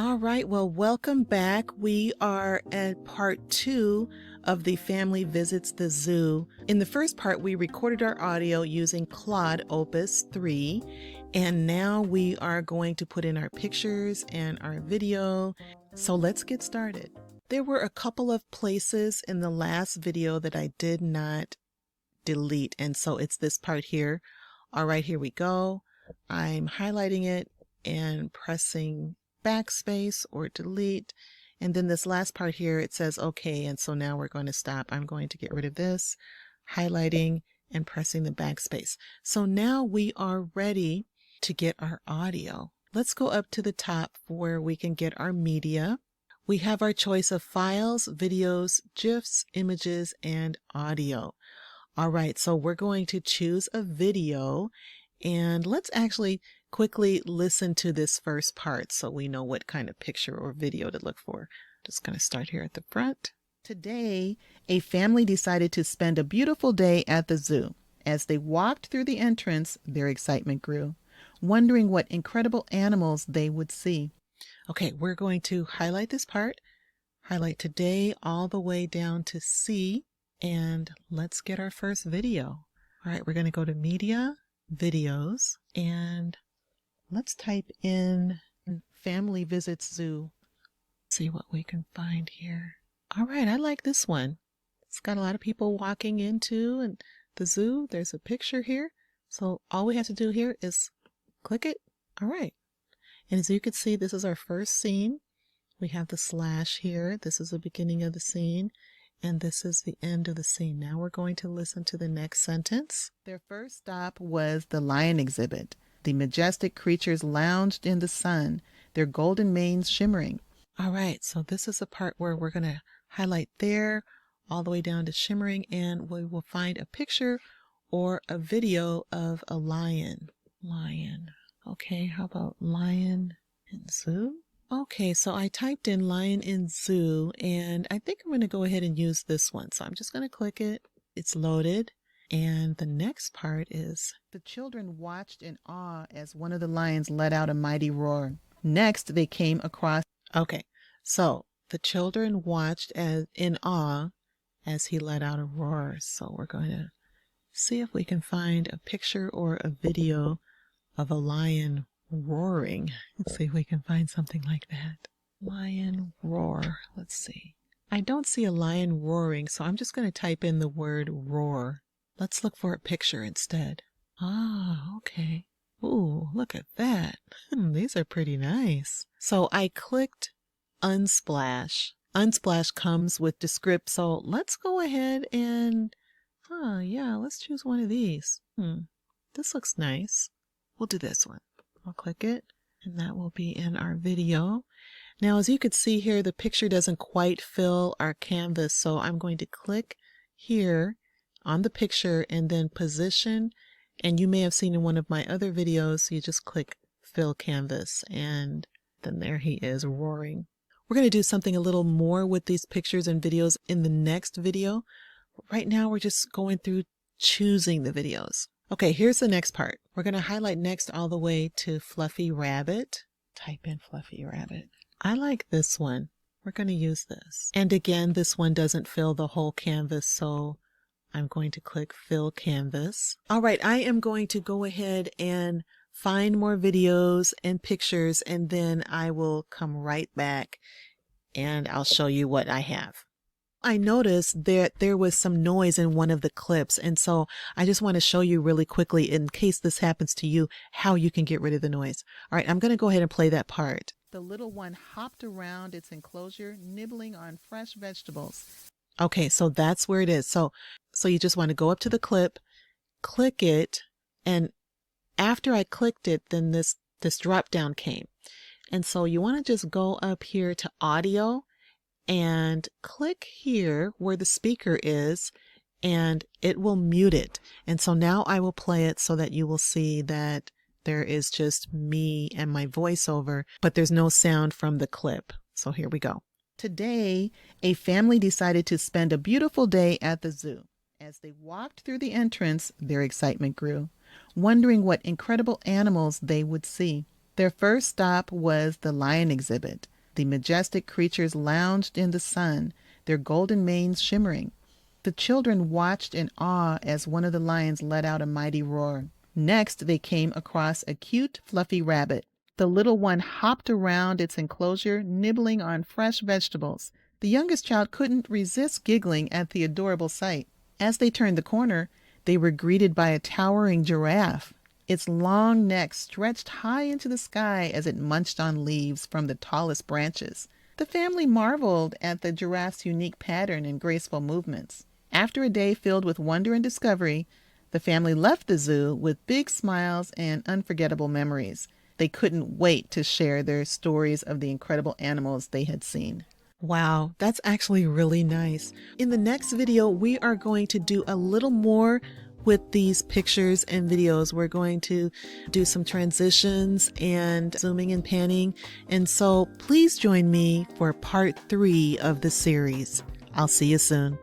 All right, well, welcome back. We are at part 2 of the family visits the zoo. In the first part, we recorded our audio using Claude Opus 3, and now we are going to put in our pictures and our video. So let's get started. There were a couple of places in the last video that I did not delete, and so it's this part here. All right, here we go. I'm highlighting it and pressing backspace or delete, and then this last part here, it says okay, and so now we're going to stop. I'm going to get rid of this, highlighting and pressing the backspace. So now we are ready to get our audio. Let's go up to the top where we can get our media. We have our choice of files, videos, GIFs, images, and audio. All right, so we're going to choose a video, and let's actually quickly listen to this first part so we know what kind of picture or video to look for. Just going to start here at the front. Today, a family decided to spend a beautiful day at the zoo. As they walked through the entrance, their excitement grew, wondering what incredible animals they would see. Okay, we're going to highlight this part, highlight today all the way down to C, and let's get our first video. All right, we're going to go to Media, Videos, and let's type in Family Visits Zoo. See what we can find here. All right, I like this one. It's got a lot of people walking into and the zoo. There's a picture here. So all we have to do here is click it. All right. And as you can see, this is our first scene. We have the slash here. This is the beginning of the scene. And this is the end of the scene. Now we're going to listen to the next sentence. Their first stop was the lion exhibit. The majestic creatures lounged in the sun, their golden manes shimmering. All right, so this is the part where we're going to highlight there all the way down to shimmering, and we will find a picture or a video of a lion. Lion. Okay, how about lion in zoo? Okay, so I typed in lion in zoo, and I think I'm going to go ahead and use this one. So I'm just going to click it. It's loaded. And the next part is, the children watched in awe as one of the lions let out a mighty roar. Next, they came across, okay, so the children watched in awe as he let out a roar. So we're going to see if we can find a picture or a video of a lion roaring. Let's see if we can find something like that. Lion roar. Let's see. I don't see a lion roaring, so I'm just going to type in the word roar. Let's look for a picture instead. Ah, okay. Ooh, look at that. These are pretty nice. So I clicked Unsplash. Unsplash comes with Descript, so let's go ahead and, yeah, let's choose one of these. This looks nice. We'll do this one. I'll click it, and that will be in our video. Now, as you can see here, the picture doesn't quite fill our canvas, so I'm going to click here on the picture and then position, and you may have seen in one of my other videos, you just click fill canvas, and then there he is roaring. We're going to do something a little more with these pictures and videos in the next video. Right now we're just going through choosing the videos. Okay, here's the next part. We're going to highlight next all the way to Fluffy Rabbit. Type in Fluffy Rabbit. I like this one. We're going to use this. And again, this one doesn't fill the whole canvas, so I'm going to click Fill Canvas. All right, I am going to go ahead and find more videos and pictures, and then I will come right back and I'll show you what I have. I noticed that there was some noise in one of the clips, and so I just want to show you really quickly, in case this happens to you, how you can get rid of the noise. All right, I'm going to go ahead and play that part. The little one hopped around its enclosure, nibbling on fresh vegetables. Okay, so that's where it is. So you just want to go up to the clip, click it, and after I clicked it, then this drop down came. And so you want to just go up here to audio and click here where the speaker is, and it will mute it. And so now I will play it so that you will see that there is just me and my voiceover, but there's no sound from the clip. So here we go. Today, a family decided to spend a beautiful day at the zoo. As they walked through the entrance, their excitement grew, wondering what incredible animals they would see. Their first stop was the lion exhibit. The majestic creatures lounged in the sun, their golden manes shimmering. The children watched in awe as one of the lions let out a mighty roar. Next, they came across a cute, fluffy rabbit. The little one hopped around its enclosure, nibbling on fresh vegetables. The youngest child couldn't resist giggling at the adorable sight. As they turned the corner, they were greeted by a towering giraffe. Its long neck stretched high into the sky as it munched on leaves from the tallest branches. The family marveled at the giraffe's unique pattern and graceful movements. After a day filled with wonder and discovery, the family left the zoo with big smiles and unforgettable memories. They couldn't wait to share their stories of the incredible animals they had seen. Wow, that's actually really nice. In the next video, we are going to do a little more with these pictures and videos. We're going to do some transitions and zooming and panning. And so please join me for part 3 of the series. I'll see you soon.